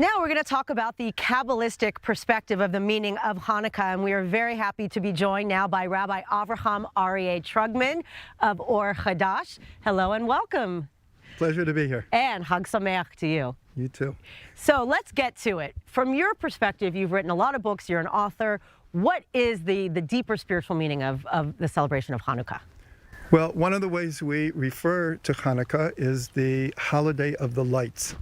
Now we're going to talk about the Kabbalistic perspective of the meaning of Hanukkah, and we are very happy to be joined now by Rabbi Avraham Aryeh Trugman of Or Chadash. Hello and welcome. Pleasure to be here. And Hag Sameach to you. You too. So let's get to it. From your perspective, you've written a lot of books, you're an author. What is the deeper spiritual meaning of the celebration of Hanukkah? Well, one of the ways we refer to Hanukkah is the holiday of the lights,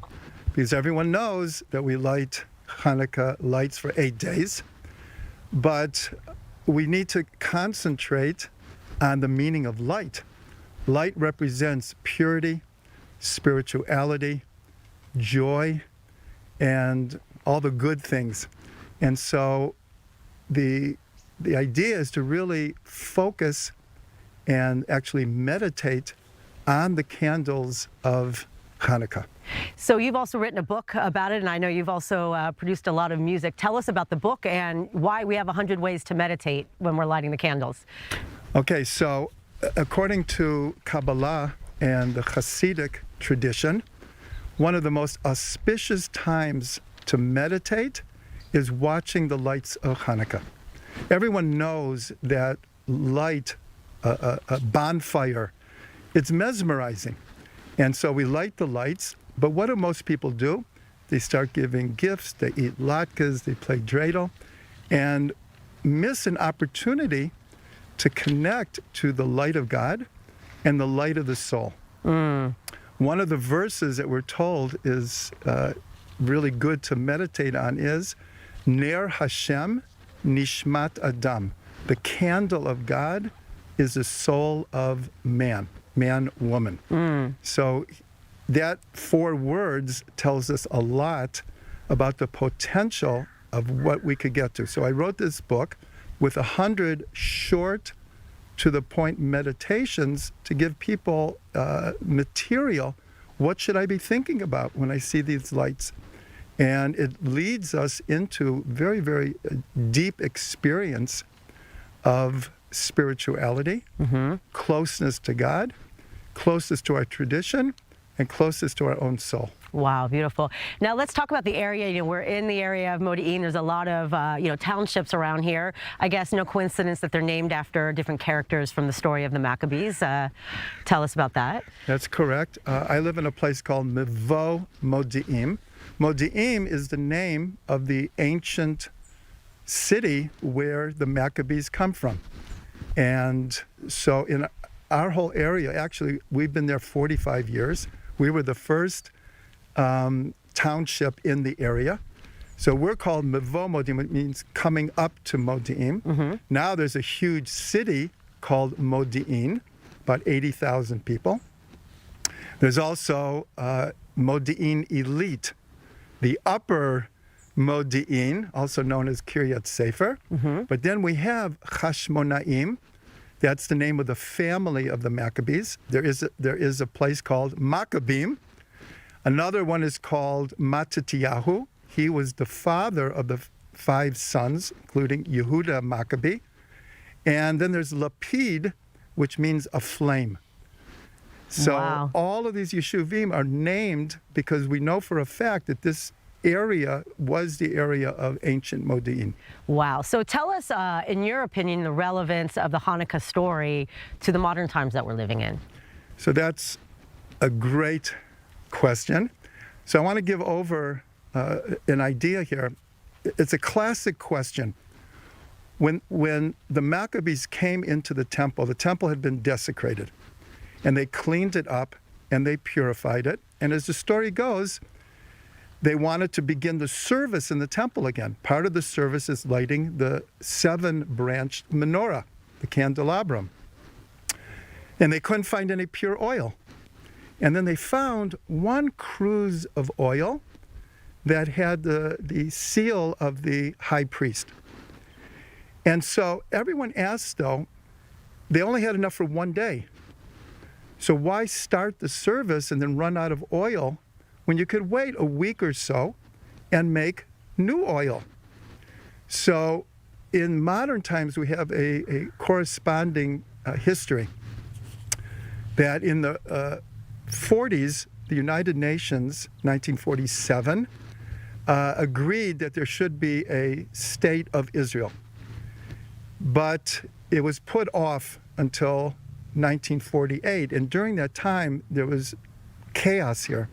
because everyone knows that we light Hanukkah lights for 8 days, but we need to concentrate on the meaning of light. Light represents purity, spirituality, joy, and all the good things. And so the idea is to really focus and actually meditate on the candles of Hanukkah. So you've also written a book about it, and I know you've also produced a lot of music. Tell us about the book and why we have 100 ways to meditate when we're lighting the candles. Okay, so according to Kabbalah and the Hasidic tradition, one of the most auspicious times to meditate is watching the lights of Hanukkah. Everyone knows that light, a bonfire, it's mesmerizing. And so we light the lights, but what do most people do? They start giving gifts, they eat latkes, they play dreidel, and miss an opportunity to connect to the light of God and the light of the soul. One of the verses that we're told is really good to meditate on is Ner Hashem Nishmat Adam. The candle of God is the soul of man, woman. So that 4 words tells us a lot about the potential of what we could get to. So I wrote this book with 100 short, to-the-point meditations to give people material. What should I be thinking about when I see these lights? And it leads us into very, very deep experience of spirituality, closeness to God, closeness to our tradition, and closeness to our own soul. Wow, beautiful. Now let's talk about the area. You know, we're in the area of Modi'in. There's a lot of townships around here. I guess no coincidence that they're named after different characters from the story of the Maccabees. Tell us about that. That's correct. I live in a place called Mevo Modi'im. Modi'im is the name of the ancient city where the Maccabees come from. And so in our whole area, actually, we've been there 45 years. We were the first township in the area. So we're called Mevo Modi'im, it means coming up to Modi'im. Now there's a huge city called Modi'in, about 80,000 people. There's also Modi'in Elite, the upper Modi'in, also known as Kiryat Sefer. But then we have Hashmonaim. That's the name of the family of the Maccabees. There is a place called Maccabim. Another one is called Mattityahu. He was the father of the 5 sons, including Yehuda Maccabee. And then there's Lapid, which means a flame. So all of these Yeshuvim are named because we know for a fact that this area was the area of ancient Modi'in. Wow. So tell us, in your opinion, the relevance of the Hanukkah story to the modern times that we're living in. So that's a great question. So I want to give over an idea here. It's a classic question. When the Maccabees came into the temple had been desecrated, and they cleaned it up and they purified it. And as the story goes, they wanted to begin the service in the temple again. Part of the service is lighting the 7-branched menorah, the candelabrum. And they couldn't find any pure oil. And then they found 1 cruse of oil that had the seal of the high priest. And so everyone asked, though, they only had enough for 1 day. So why start the service and then run out of oil when you could wait a week or so and make new oil? So in modern times, we have a corresponding history that in the 40s, the United Nations, 1947, agreed that there should be a state of Israel. But it was put off until 1948. And during that time, there was chaos here.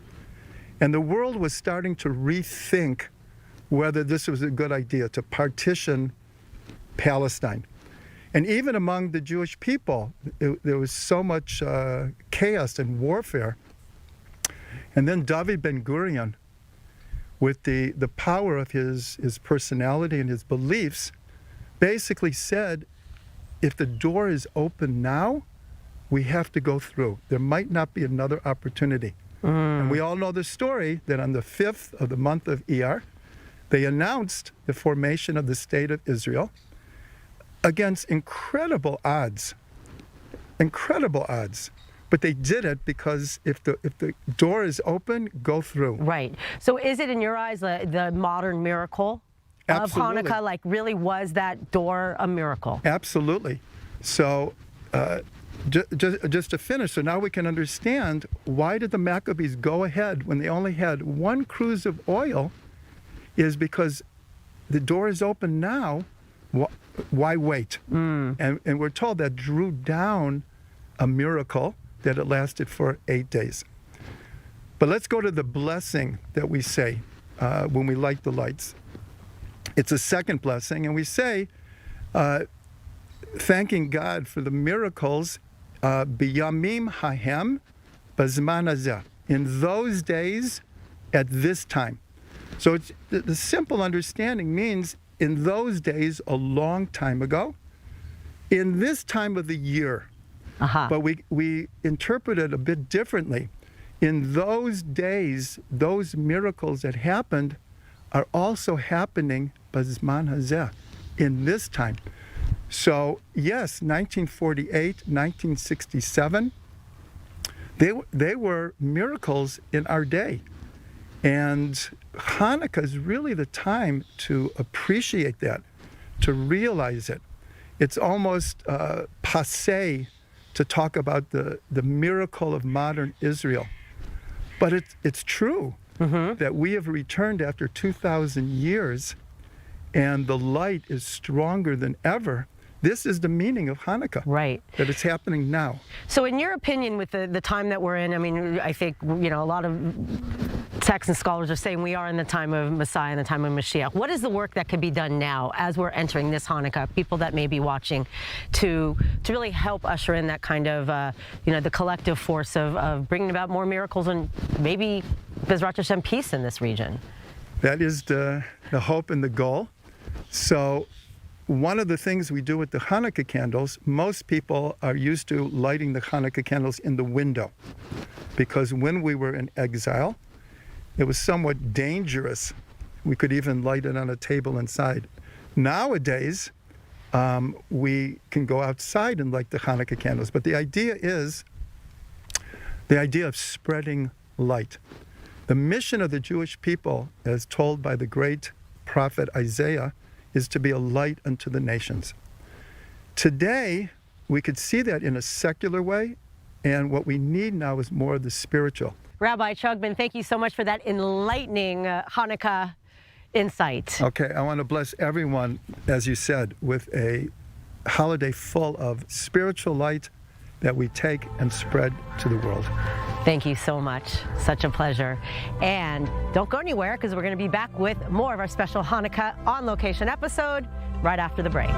And the world was starting to rethink whether this was a good idea to partition Palestine. And even among the Jewish people, there was so much chaos and warfare. And then David Ben-Gurion, with the power of his personality and his beliefs, basically said, if the door is open now, we have to go through. There might not be another opportunity. And we all know the story that on the 5th of the month of Iyar, they announced the formation of the State of Israel against incredible odds. But they did it because if the door is open, go through. Right. So is it in your eyes the modern miracle of Hanukkah? Like, really, was that door a miracle? Absolutely. So just to finish, so now we can understand, why did the Maccabees go ahead when they only had one cruse of oil, is because the door is open now. Why wait? And we're told that drew down a miracle, that it lasted for 8 days. But let's go to the blessing that we say when we light the lights. It's a second blessing, and we say, thanking God for the miracles, biyamim hahem bazman hazeh, in those days, at this time. So it's, the simple understanding means, in those days, a long time ago, in this time of the year. But we interpret it a bit differently. In those days, those miracles that happened are also happening bazman hazeh, in this time. So yes, 1948, 1967, they were miracles in our day. And Hanukkah is really the time to appreciate that, to realize it. It's almost passé to talk about the miracle of modern Israel. But it's true that we have returned after 2,000 years, and the light is stronger than ever. This is the meaning of Hanukkah. Right. That it's happening now. So in your opinion, with the time that we're in, I mean, I think, you know, a lot of texts and scholars are saying we are in the time of Messiah, in the time of Mashiach. What is the work that can be done now as we're entering this Hanukkah, people that may be watching, to really help usher in that kind of, you know, the collective force of bringing about more miracles and maybe Bezrat Hashem peace in this region? That is the hope and the goal. So one of the things we do with the Hanukkah candles, most people are used to lighting the Hanukkah candles in the window, because when we were in exile, it was somewhat dangerous. We could even light it on a table inside. Nowadays, we can go outside and light the Hanukkah candles, but the idea is the idea of spreading light. The mission of the Jewish people, as told by the great prophet Isaiah, is to be a light unto the nations. Today, we could see that in a secular way, and what we need now is more of the spiritual. Rabbi Trugman, thank you so much for that enlightening Hanukkah insight. Okay, I want to bless everyone, as you said, with a holiday full of spiritual light that we take and spread to the world. Thank you so much. Such a pleasure. And don't go anywhere, because we're going to be back with more of our special Hanukkah on location episode right after the break.